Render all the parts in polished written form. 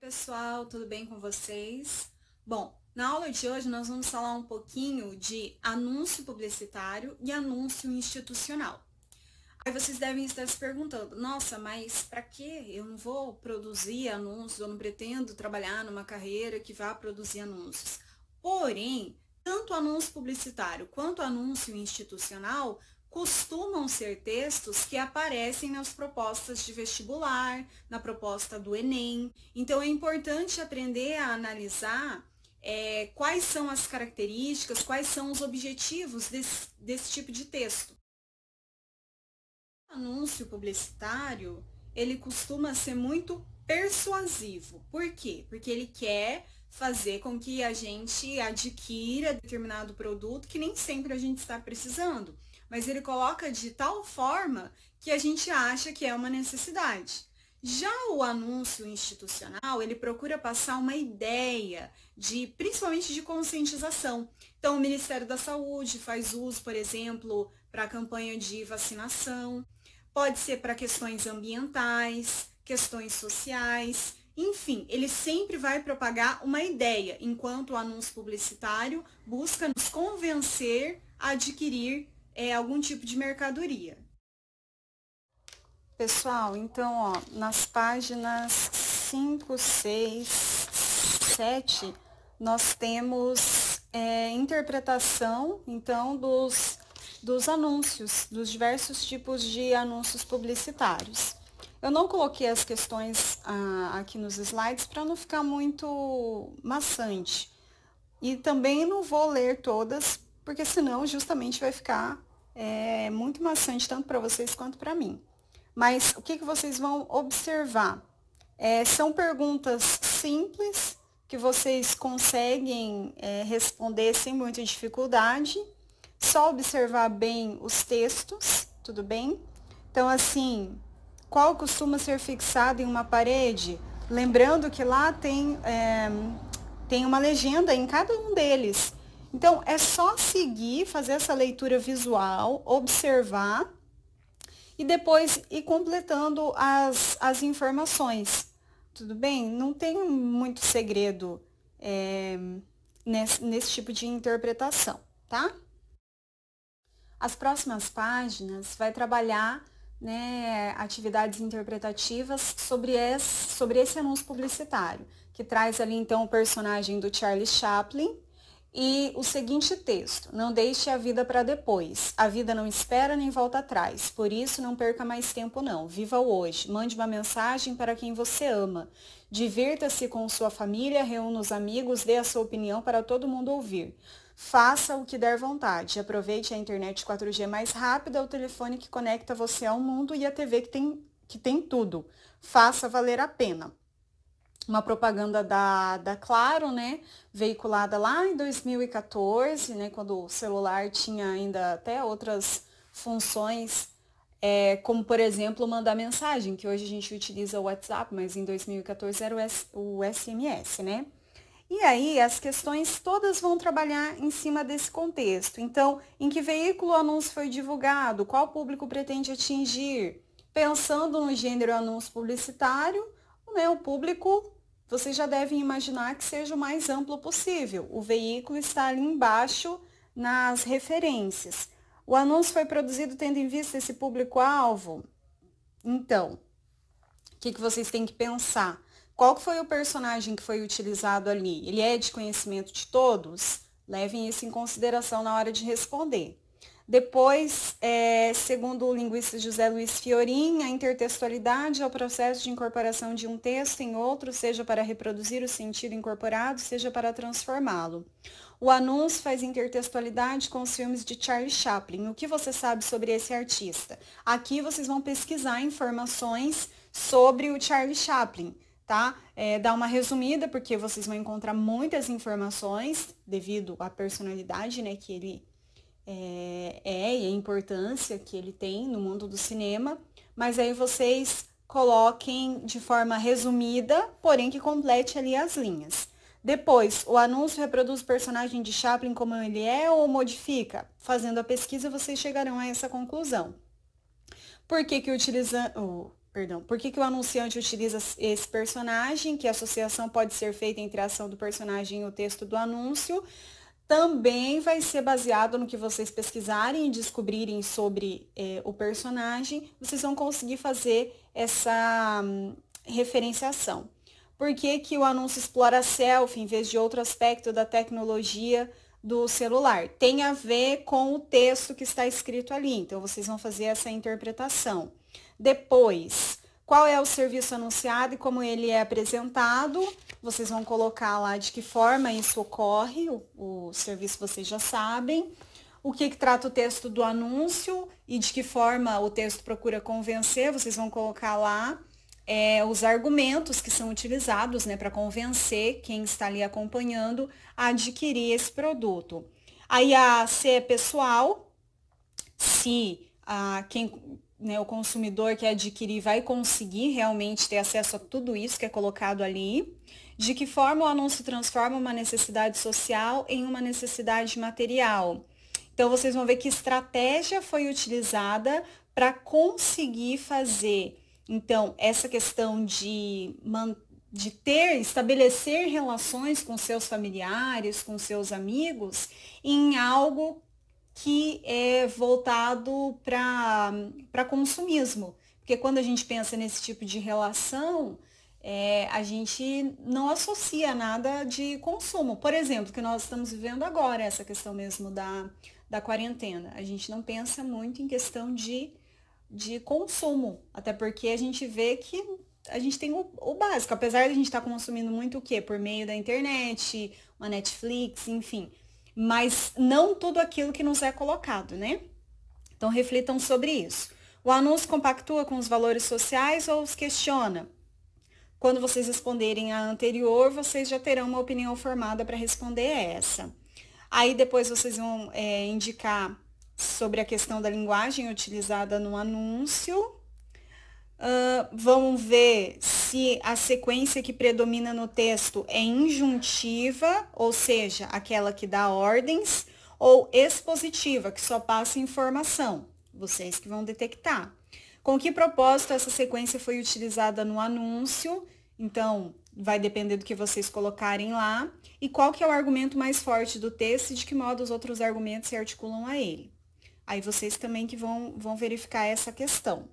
Pessoal, tudo bem com vocês? Bom, na aula de hoje nós vamos falar um pouquinho de anúncio publicitário e anúncio institucional. Aí vocês devem estar se perguntando, nossa, mas para que eu não vou produzir anúncios, eu não pretendo trabalhar numa carreira que vá produzir anúncios. Porém, tanto anúncio publicitário quanto anúncio institucional costumam ser textos que aparecem nas propostas de vestibular, na proposta do Enem. Então, é importante aprender a analisar quais são as características, quais são os objetivos desse tipo de texto. O anúncio publicitário, ele costuma ser muito persuasivo. Por quê? Porque ele quer fazer com que a gente adquira determinado produto que nem sempre a gente está precisando, mas ele coloca de tal forma que a gente acha que é uma necessidade. Já o anúncio institucional, ele procura passar uma ideia principalmente de conscientização. Então, o Ministério da Saúde faz uso, por exemplo, para a campanha de vacinação, pode ser para questões ambientais, questões sociais, enfim, ele sempre vai propagar uma ideia, enquanto o anúncio publicitário busca nos convencer a adquirir algum tipo de mercadoria. Pessoal, então, ó, nas páginas 5, 6, 7, nós temos interpretação, então, dos anúncios, dos diversos tipos de anúncios publicitários. Eu não coloquei as questões aqui nos slides para não ficar muito maçante. E também não vou ler todas, porque senão justamente vai ficar muito maçante, tanto para vocês quanto para mim. Mas o que vocês vão observar? São perguntas simples, que vocês conseguem responder sem muita dificuldade. Só observar bem os textos, tudo bem? Então, assim, qual costuma ser fixado em uma parede? Lembrando que lá tem uma legenda em cada um deles. Então, é só seguir, fazer essa leitura visual, observar e depois ir completando as informações. Tudo bem? Não tem muito segredo nesse tipo de interpretação, tá? As próximas páginas vai trabalhar atividades interpretativas sobre esse anúncio publicitário, que traz ali então o personagem do Charlie Chaplin e o seguinte texto: não deixe a vida para depois, a vida não espera nem volta atrás, por isso não perca mais tempo não, viva o hoje, mande uma mensagem para quem você ama, divirta-se com sua família, reúna os amigos, dê a sua opinião para todo mundo ouvir. Faça o que der vontade. Aproveite a internet 4G mais rápida, o telefone que conecta você ao mundo e a TV que tem tudo. Faça valer a pena. Uma propaganda da Claro, né? Veiculada lá em 2014, né? Quando o celular tinha ainda até outras funções, como, por exemplo, mandar mensagem, que hoje a gente utiliza o WhatsApp, mas em 2014 era o SMS, né? E aí, as questões todas vão trabalhar em cima desse contexto. Então, em que veículo o anúncio foi divulgado? Qual público pretende atingir? Pensando no gênero anúncio publicitário, o público, vocês já devem imaginar que seja o mais amplo possível. O veículo está ali embaixo nas referências. O anúncio foi produzido tendo em vista esse público-alvo? Então, o que vocês têm que pensar? Qual foi o personagem que foi utilizado ali? Ele é de conhecimento de todos? Levem isso em consideração na hora de responder. Depois, segundo o linguista José Luiz Fiorin, a intertextualidade é o processo de incorporação de um texto em outro, seja para reproduzir o sentido incorporado, seja para transformá-lo. O anúncio faz intertextualidade com os filmes de Charlie Chaplin. O que você sabe sobre esse artista? Aqui vocês vão pesquisar informações sobre o Charlie Chaplin. Tá? Dar uma resumida, porque vocês vão encontrar muitas informações devido à personalidade, né, que ele e a importância que ele tem no mundo do cinema, mas aí vocês coloquem de forma resumida, porém que complete ali as linhas. Depois, o anúncio reproduz o personagem de Chaplin como ele é ou modifica? Fazendo a pesquisa, vocês chegarão a essa conclusão. Por que Perdão, por que o anunciante utiliza esse personagem, que a associação pode ser feita entre a ação do personagem e o texto do anúncio, também vai ser baseado no que vocês pesquisarem e descobrirem sobre o personagem, vocês vão conseguir fazer essa referenciação. Por que o anúncio explora a selfie em vez de outro aspecto da tecnologia do celular? Tem a ver com o texto que está escrito ali, então vocês vão fazer essa interpretação. Depois, qual é o serviço anunciado e como ele é apresentado? Vocês vão colocar lá de que forma isso ocorre, o serviço vocês já sabem. O que trata o texto do anúncio e de que forma o texto procura convencer, vocês vão colocar lá os argumentos que são utilizados, né, para convencer quem está ali acompanhando a adquirir esse produto. Aí a C é pessoal, se o consumidor que adquirir vai conseguir realmente ter acesso a tudo isso que é colocado ali. De que forma o anúncio transforma uma necessidade social em uma necessidade material. Então, vocês vão ver que estratégia foi utilizada para conseguir fazer, então, essa questão de estabelecer relações com seus familiares, com seus amigos, em algo que é voltado para consumismo. Porque quando a gente pensa nesse tipo de relação, a gente não associa nada de consumo. Por exemplo, que nós estamos vivendo agora, essa questão mesmo da quarentena. A gente não pensa muito em questão de consumo, até porque a gente vê que a gente tem o básico, apesar de a gente estar consumindo muito o quê? Por meio da internet, uma Netflix, enfim. Mas não tudo aquilo que nos é colocado, né? Então, reflitam sobre isso. O anúncio compactua com os valores sociais ou os questiona? Quando vocês responderem a anterior, vocês já terão uma opinião formada para responder essa. Aí, depois, vocês vão indicar sobre a questão da linguagem utilizada no anúncio. Vão ver se a sequência que predomina no texto é injuntiva, ou seja, aquela que dá ordens, ou expositiva, que só passa informação. Vocês que vão detectar. Com que propósito essa sequência foi utilizada no anúncio? Então, vai depender do que vocês colocarem lá. E qual que é o argumento mais forte do texto e de que modo os outros argumentos se articulam a ele. Aí vocês também que vão verificar essa questão.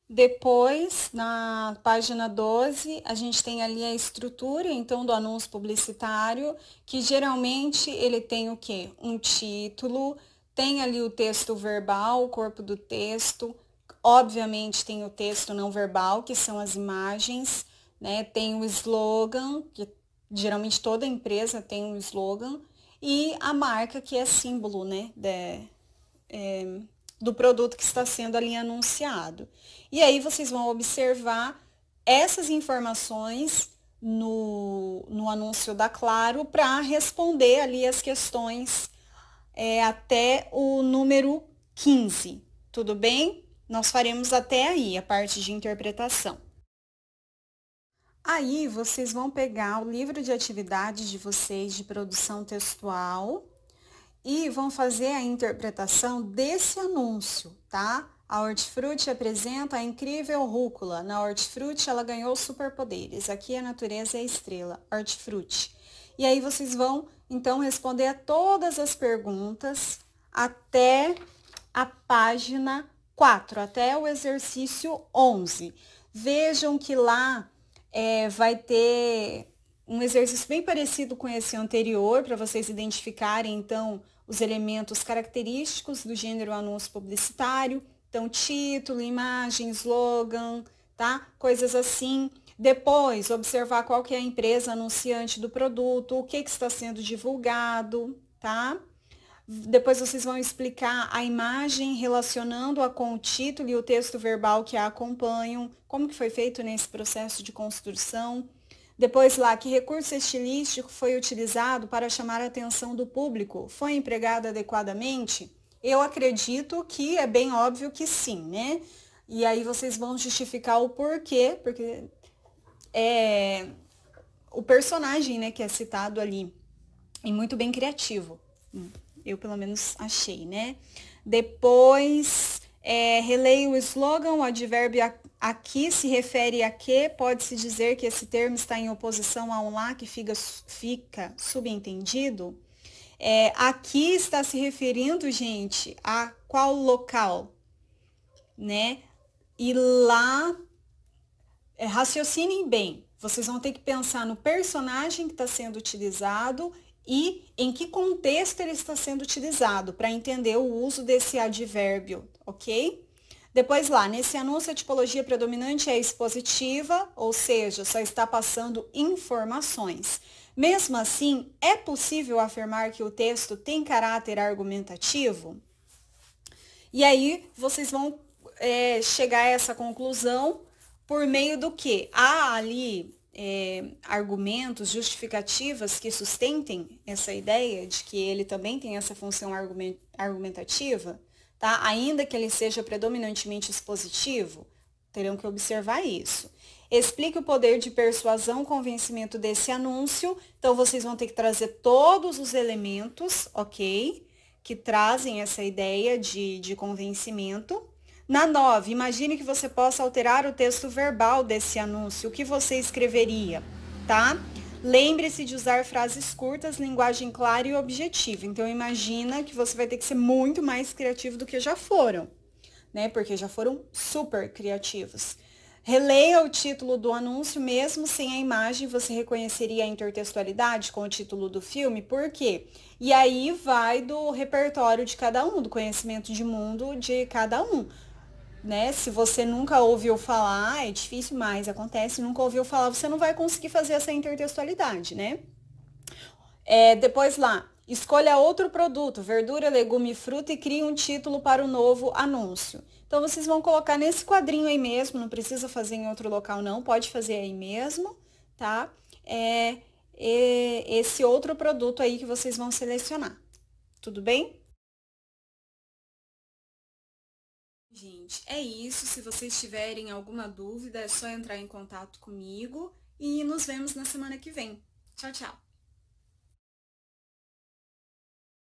Depois, na página 12, a gente tem ali a estrutura, então, do anúncio publicitário, que geralmente ele tem o quê? Um título, tem ali o texto verbal, o corpo do texto, obviamente tem o texto não verbal, que são as imagens, né? Tem o slogan, que geralmente toda empresa tem um slogan, e a marca, que é símbolo, né? Do produto que está sendo ali anunciado. E aí vocês vão observar essas informações no anúncio da Claro para responder ali as questões até o número 15. Tudo bem? Nós faremos até aí a parte de interpretação. Aí vocês vão pegar o livro de atividades de vocês de produção textual e vão fazer a interpretação desse anúncio, tá? A Hortifruti apresenta a incrível rúcula. Na Hortifruti ela ganhou superpoderes. Aqui a natureza é a estrela, Hortifruti. E aí vocês vão, então, responder a todas as perguntas até a página 4, até o exercício 11. Vejam que lá vai ter um exercício bem parecido com esse anterior, para vocês identificarem, então, os elementos característicos do gênero anúncio publicitário. Então, título, imagem, slogan, tá? Coisas assim. Depois, observar qual que é a empresa anunciante do produto, o que está sendo divulgado, tá? Depois vocês vão explicar a imagem relacionando-a com o título e o texto verbal que a acompanham, como que foi feito nesse processo de construção. Depois lá, que recurso estilístico foi utilizado para chamar a atenção do público? Foi empregado adequadamente? Eu acredito que é bem óbvio que sim, né? E aí vocês vão justificar o porquê, porque o personagem, né, que é citado ali é muito bem criativo. Eu, pelo menos, achei, né? Depois, Releia o slogan, o advérbio aqui se refere a que, pode-se dizer que esse termo está em oposição a um lá que fica subentendido. Aqui está se referindo, gente, a qual local, né? E lá, raciocinem bem, vocês vão ter que pensar no personagem que está sendo utilizado e em que contexto ele está sendo utilizado, para entender o uso desse advérbio, ok? Depois lá, nesse anúncio a tipologia predominante é expositiva, ou seja, só está passando informações. Mesmo assim, é possível afirmar que o texto tem caráter argumentativo? E aí, vocês vão chegar a essa conclusão por meio do que? Há ali argumentos, justificativas que sustentem essa ideia de que ele também tem essa função argumentativa, tá? Ainda que ele seja predominantemente expositivo, terão que observar isso. Explique o poder de persuasão, convencimento desse anúncio. Então, vocês vão ter que trazer todos os elementos, ok? Que trazem essa ideia de convencimento. Na 9, imagine que você possa alterar o texto verbal desse anúncio. O que você escreveria, tá? Lembre-se de usar frases curtas, linguagem clara e objetiva. Então, imagina que você vai ter que ser muito mais criativo do que já foram, né? Porque já foram super criativos. Releia o título do anúncio, mesmo sem a imagem, você reconheceria a intertextualidade com o título do filme, por quê? E aí vai do repertório de cada um, do conhecimento de mundo de cada um, né? Se você nunca ouviu falar, é difícil, mas acontece, nunca ouviu falar, você não vai conseguir fazer essa intertextualidade, né? Depois lá, escolha outro produto, verdura, legume, fruta e crie um título para o novo anúncio. Então, vocês vão colocar nesse quadrinho aí mesmo, não precisa fazer em outro local não, pode fazer aí mesmo, tá? Esse outro produto aí que vocês vão selecionar. Tudo bem? Gente, é isso. Se vocês tiverem alguma dúvida, é só entrar em contato comigo e nos vemos na semana que vem. Tchau, tchau!